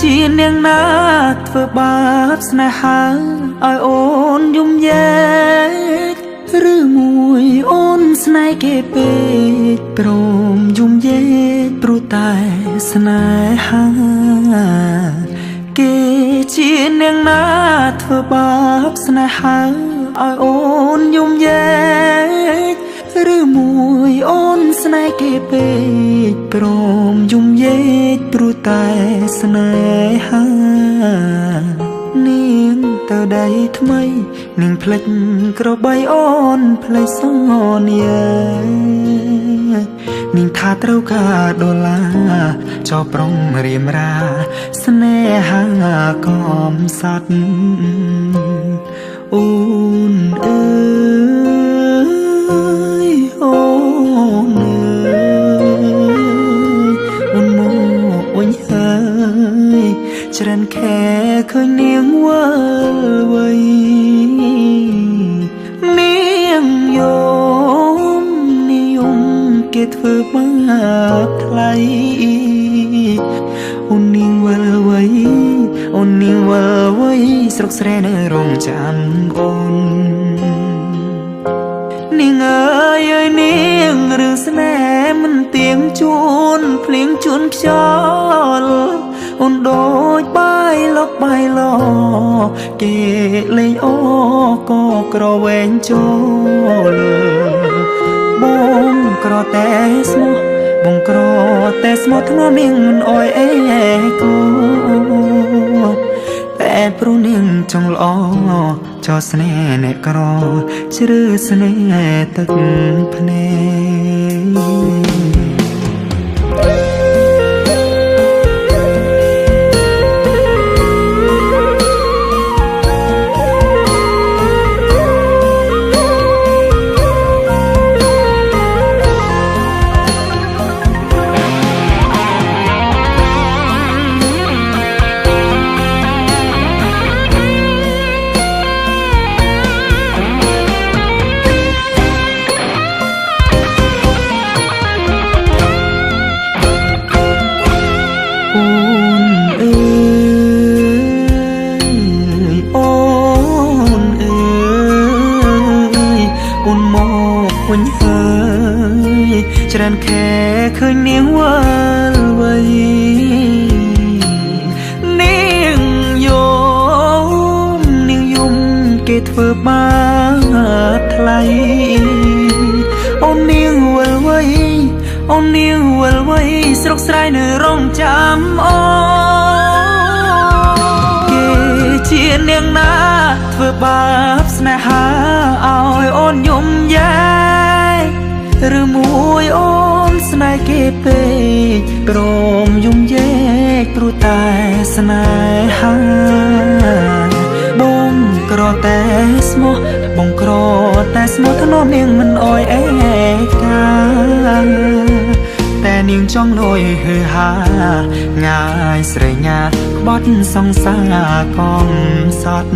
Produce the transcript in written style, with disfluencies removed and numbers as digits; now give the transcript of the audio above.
ជានាងណាធ្វើបាបស្នេហាឲ្យអូនយំយែកឬមួយអូនស្នេហ៍គេពេកព្រមយំយែកព្រោះតែស្នេហាគេជានាងណាធ្វើបាបស្នេហាឲ្យអូនយំយែកឬមួយអូនស្នេហ៍គេពេកព្រមយំយែកព្រោះតែស្នេហានាងទៅដៃថ្មីនាងភ្លេចក្របីអូនភ្លេចសន្យានាងថាត្រូវការដុល្លារចោប្រុងរៀមរាស្នេហាកំសត់អូនអើយអូនអើយអូនមកអញហើយច្រើនខែឃើញនាងវើវៃនាងយំនាងគេធ្វើបាបថ្លៃអូននាងវើវៃអូននាងវើវៃស្រុកស្រែនៅរងចាំអូននាងអើយអើយនាងរឿងស្នេហ៍មិនទៀងជួនភ្លៀងជួនខ្យល់អូនដូចបាយលុកបាយឡគេលេងអូក៏ក្រវែងចូលបងក្រតែស្មោះបងក្រតែស្មោះធ្នមនាងមិនអោយអេគូតែព្រោះនាងចង់ល្អចោស្នេហ៍អ្នកក្រជ្រឺស្នេហ៍ទឹកភ្នែកវិញហើយច្រើនខែឃើញនាងវល់វៃនាងយំគេធ្វើបាបថ្លៃអូននាងវល់វៃអូននាងវល់វៃស្រុកស្រែនៅរងចាំអូគេជានាងណាធ្វើបាបស្នេហាឲ្យអូនយំយែឬមួយអូនស្នេហ៍គេពេកព្រមយំយែកព្រោះតែស្នេហាបងក្រតែស្មោះបងក្រតែស្មោះធ្នមនាងមិនអោយអេកាតែនាងចង់លយហឺហាងាយស្រែកញាក្បត់សង្សារកំសត់